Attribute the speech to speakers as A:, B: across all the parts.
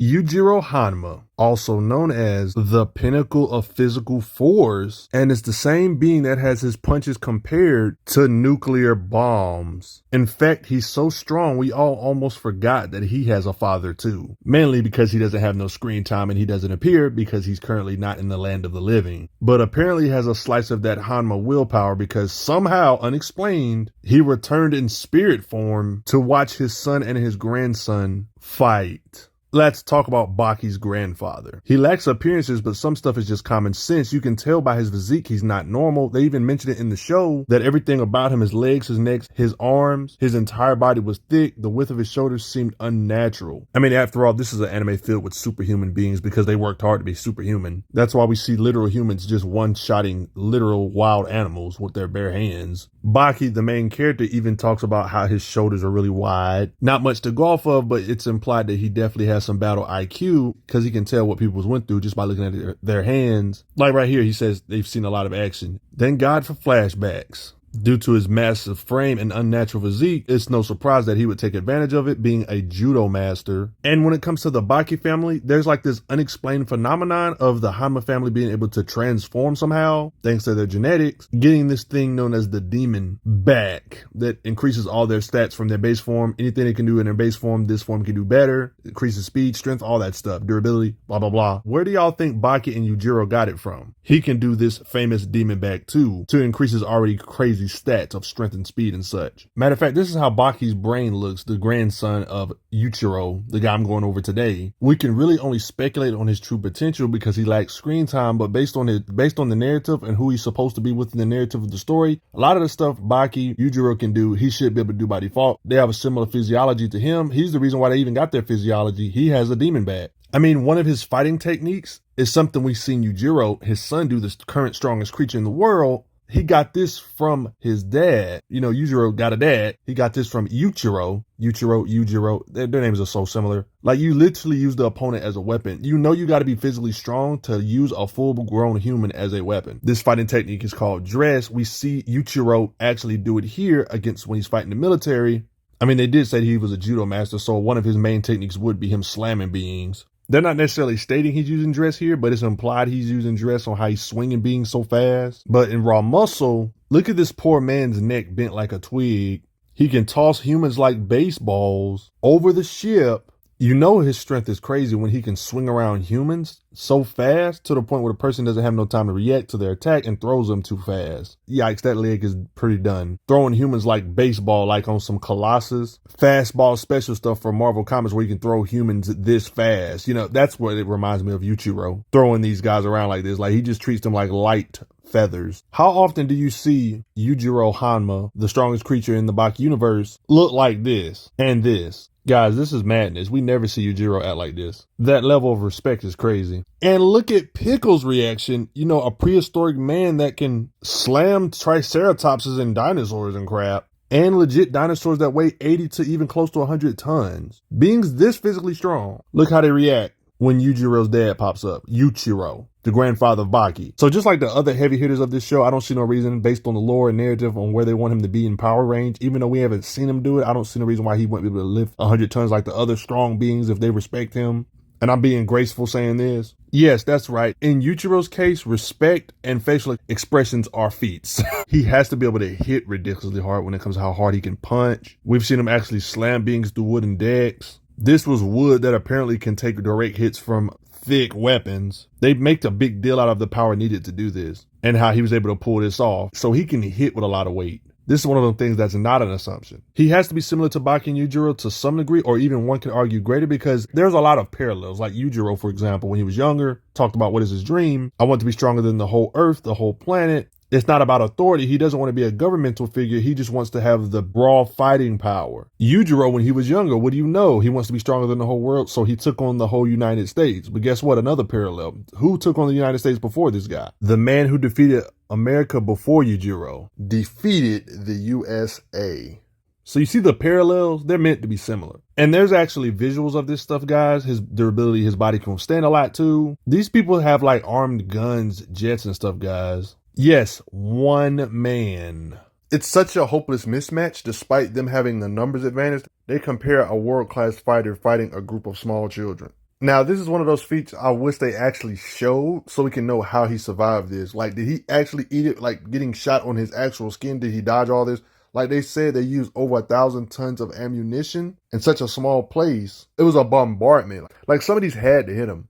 A: Yujiro Hanma, also known as the pinnacle of physical force, and is the same being that has his punches compared to nuclear bombs. In fact, he's so strong we all almost forgot that he has a father too, mainly because he doesn't have no screen time and he doesn't appear because he's currently not in the land of the living, but apparently has a slice of that Hanma willpower because somehow, unexplained, he returned in spirit form to watch his son and his grandson fight. Let's talk about Baki's grandfather. He lacks appearances, but some stuff is just common sense. You can tell by his physique he's not normal. They even mentioned it in the show that everything about him, his legs, his neck, his arms, his entire body was thick. The width of his shoulders seemed unnatural. I mean, after all, this is an anime filled with superhuman beings because they worked hard to be superhuman. That's why we see literal humans just one-shotting literal wild animals with their bare hands. Baki, the main character, even talks about how his shoulders are really wide. Not much to go off of, but it's implied that he definitely has some battle IQ because he can tell what people went through just by looking at their hands. Like right here, he says they've seen a lot of action. Thank God for flashbacks. Due to his massive frame and unnatural physique, it's no surprise that he would take advantage of it, being a judo master. And when it comes to the Baki family, there's like this unexplained phenomenon of the Hanma family being able to transform somehow, thanks to their genetics, getting this thing known as the demon back that increases all their stats from their base form. Anything they can do in their base form, this form can do better, increases speed, strength, all that stuff, durability, blah, blah, blah. Where do y'all think Baki and Yujiro got it from? He can do this famous demon back too, to increase his already crazy stats of strength and speed and such. Matter of fact, this is how Baki's brain looks, the grandson of Yuichiro, the guy I'm going over today. We can really only speculate on his true potential because he lacks screen time, but based on the narrative and who he's supposed to be within the narrative of the story, a lot of the stuff Baki, Yujiro can do, he should be able to do by default. They have a similar physiology to him. He's the reason why they even got their physiology. He has a demon bat. I mean, one of his fighting techniques is something we've seen Yujiro, his son, do, this current strongest creature in the world. He got this from his dad. You know, Yujiro got a dad. He got this from Yuichiro. Yujiro. Their names are so similar. Like, you literally use the opponent as a weapon. You know you got to be physically strong to use a full-grown human as a weapon. This fighting technique is called dress. We see Yuichiro actually do it here against when he's fighting the military. I mean, they did say he was a judo master, so one of his main techniques would be him slamming beings. They're not necessarily stating he's using dress here, but it's implied he's using dress on how he's swinging beings so fast. But in raw muscle, look at this poor man's neck bent like a twig. He can toss humans like baseballs over the ship. You know his strength is crazy when he can swing around humans so fast to the point where the person doesn't have no time to react to their attack and throws them too fast. Yikes, that leg is pretty done. Throwing humans like baseball, like on some Colossus. Fastball special stuff from Marvel Comics where you can throw humans this fast. You know, that's what it reminds me of Yuichiro. Throwing these guys around like this. Like, he just treats them like light feathers. How often do you see Yujiro Hanma, the strongest creature in the Baki universe, look like this and this? Guys, this is madness. We never see Yujiro act like this. That level of respect is crazy. And look at Pickle's reaction. You know, a prehistoric man that can slam triceratopses and dinosaurs and crap. And legit dinosaurs that weigh 80 to even close to 100 tons. Beings this physically strong. Look how they react when Yujiro's dad pops up. Yuichiro, the grandfather of Baki. So just like the other heavy hitters of this show, I don't see no reason, based on the lore and narrative on where they want him to be in power range, even though we haven't seen him do it, I don't see no reason why he wouldn't be able to lift 100 tons like the other strong beings if they respect him. And I'm being graceful saying this. Yes, that's right. In Yuichiro's case, respect and facial expressions are feats. He has to be able to hit ridiculously hard when it comes to how hard he can punch. We've seen him actually slam beings through wooden decks. This was wood that apparently can take direct hits from thick weapons. They make a big deal out of the power needed to do this and how he was able to pull this off. So he can hit with a lot of weight. This is one of those things that's not an assumption. He has to be similar to Baki and Yujiro to some degree, or even one could argue greater, because there's a lot of parallels. Like Yujiro, for example, when he was younger, talked about what is his dream. I want to be stronger than the whole earth, the whole planet. It's not about authority. He doesn't want to be a governmental figure. He just wants to have the raw fighting power. Yujiro, when he was younger, what do you know? He wants to be stronger than the whole world, so he took on the whole United States. But guess what? Another parallel. Who took on the United States before this guy? The man who defeated America before Yujiro defeated the USA. So you see the parallels? They're meant to be similar. And there's actually visuals of this stuff, guys. His durability, his body can withstand a lot too. These people have like armed guns, jets and stuff, guys. Yes, one man. It's such a hopeless mismatch. Despite them having the numbers advantage, they compare a world-class fighter fighting a group of small children. Now, this is one of those feats I wish they actually showed so we can know how he survived this. Like, did he actually eat it, like getting shot on his actual skin? Did he dodge all this? Like they said, they used over 1,000 tons of ammunition in such a small place. It was a bombardment. Like some of these had to hit him.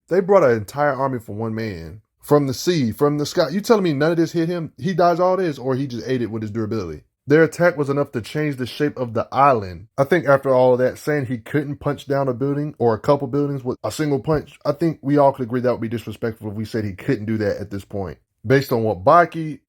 A: They brought an entire army for one man. From the sea, from the sky. You telling me none of this hit him? He dodged all this, or he just ate it with his durability? Their attack was enough to change the shape of the island. I think after all of that, saying he couldn't punch down a building or a couple buildings with a single punch, I think we all could agree that would be disrespectful if we said he couldn't do that at this point. Based on what Baki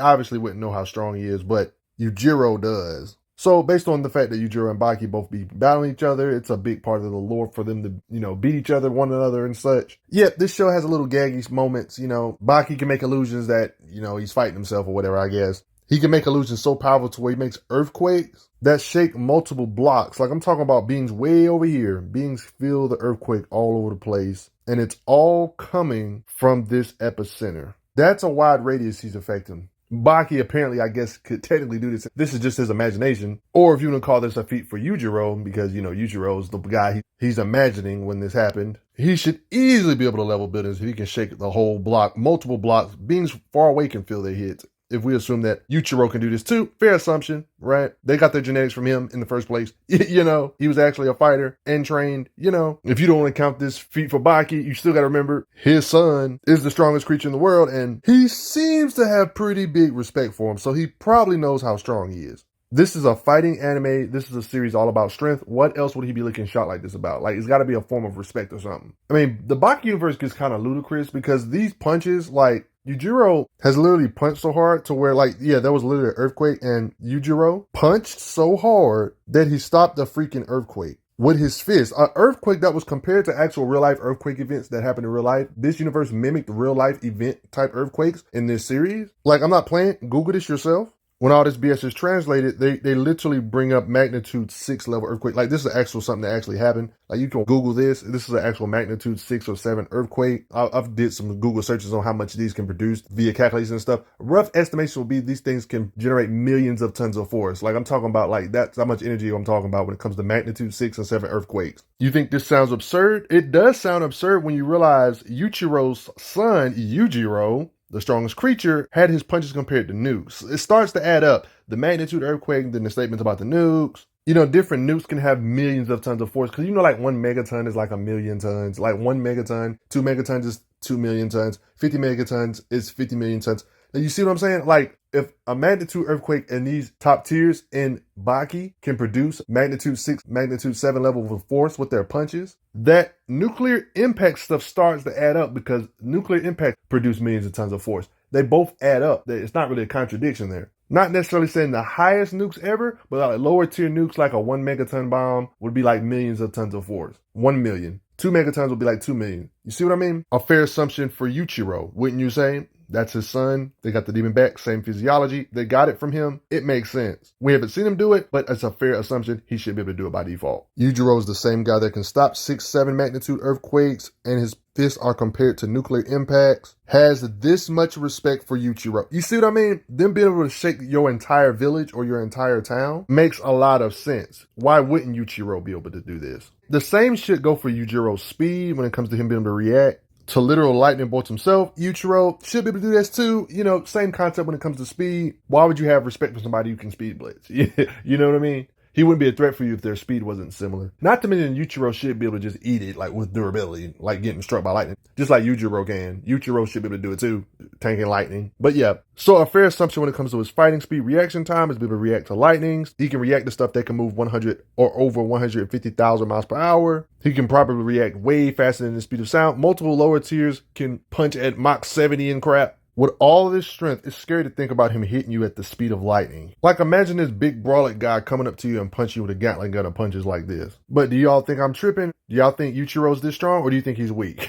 A: obviously wouldn't know how strong he is, but Yujiro does. So based on the fact that Yujiro and Baki both be battling each other, it's a big part of the lore for them to, beat each other, one another and such. Yep, this show has a little gaggy moments, Baki can make illusions that, he's fighting himself or whatever, I guess. He can make illusions so powerful to where he makes earthquakes that shake multiple blocks. Like I'm talking about beings way over here. Beings feel the earthquake all over the place. And it's all coming from this epicenter. That's a wide radius he's affecting. Baki apparently, I guess, could technically do this. This is just his imagination. Or if you want to call this a feat for Yujiro, because, Yujiro is the guy he's imagining when this happened. He should easily be able to level buildings if he can shake the whole block, multiple blocks. Beings far away can feel their hits. If we assume that Yuichiro can do this too, fair assumption, right? They got their genetics from him in the first place. He was actually a fighter and trained, If you don't want to count this feat for Baki, you still got to remember his son is the strongest creature in the world and he seems to have pretty big respect for him. So he probably knows how strong he is. This is a fighting anime. This is a series all about strength. What else would he be looking shot like this about? Like, it's got to be a form of respect or something. I mean, the Baki universe gets kind of ludicrous because these punches, like, Yujiro has literally punched so hard to where, there was literally an earthquake, and Yujiro punched so hard that he stopped the freaking earthquake with his fist. An earthquake that was compared to actual real-life earthquake events that happen in real life. This universe mimicked real-life event-type earthquakes in this series. Like, I'm not playing. Google this yourself. When all this BS is translated, they literally bring up magnitude 6 level earthquake. Like, this is actual something that actually happened. Like, you can Google this. This is an actual magnitude 6 or 7 earthquake. I've did some Google searches on how much these can produce via calculations and stuff. Rough estimation will be these things can generate millions of tons of force. Like, I'm talking about, that's how much energy I'm talking about when it comes to magnitude 6 and 7 earthquakes. You think this sounds absurd? It does sound absurd when you realize Yuichiro's son, Yujiro, the strongest creature, had his punches compared to nukes. It starts to add up. The magnitude earthquake, then the statements about the nukes. Different nukes can have millions of tons of force. Because 1 megaton is like 1 million tons. Like 1 megaton, 2 megatons is 2 million tons. 50 megatons is 50 million tons. Now, you see what I'm saying? Like, if a magnitude earthquake in these top tiers in Baki can produce magnitude 6, magnitude 7 level of force with their punches, that nuclear impact stuff starts to add up because nuclear impact produce millions of tons of force. They both add up. It's not really a contradiction there. Not necessarily saying the highest nukes ever, but like lower tier nukes like a 1 megaton bomb would be like millions of tons of force. 1 million. 2 megatons would be like 2 million. You see what I mean? A fair assumption for Yuichiro, wouldn't you say? That's his son. They got the demon back, same physiology. They got it from him. It makes sense. We haven't seen him do it, but it's a fair assumption he should be able to do it by default. Yujiro is the same guy that can stop 6, 7 magnitude earthquakes, and his fists are compared to nuclear impacts. Has this much respect for Yuichiro. You see what I mean? Them being able to shake your entire village or your entire town makes a lot of sense. Why wouldn't Yuichiro be able to do this? The same shit go for Yujiro's speed when it comes to him being able to react to literal lightning bolts himself. Yuichiro should be able to do this too. Same concept when it comes to speed. Why would you have respect for somebody who can speed blitz? You know what I mean? He wouldn't be a threat for you if their speed wasn't similar. Not to mention Yuichiro should be able to just eat it, like with durability, like getting struck by lightning. Just like Yujiro can. Yuichiro should be able to do it too, tanking lightning. But yeah, so a fair assumption when it comes to his fighting speed reaction time is be able to react to lightnings. He can react to stuff that can move 100 or over 150,000 miles per hour. He can probably react way faster than the speed of sound. Multiple lower tiers can punch at Mach 70 and crap. With all of this strength, it's scary to think about him hitting you at the speed of lightning. Like, imagine this big brolic guy coming up to you and punch you with a Gatling gun and punches like this. But do y'all think I'm tripping? Do y'all think Yuichiro's this strong, or do you think he's weak?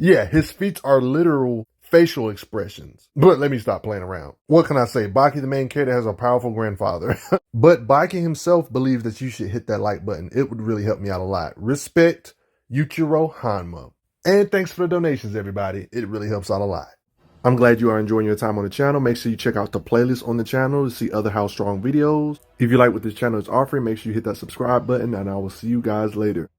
A: Yeah, his feats are literal facial expressions. But let me stop playing around. What can I say? Baki, the main character, has a powerful grandfather. But Baki himself believes that you should hit that like button. It would really help me out a lot. Respect, Yuichiro Hanma. And thanks for the donations, everybody. It really helps out a lot. I'm glad you are enjoying your time on the channel. Make sure you check out the playlist on the channel to see other How Strong videos. If you like what this channel is offering, make sure you hit that subscribe button, and I will see you guys later.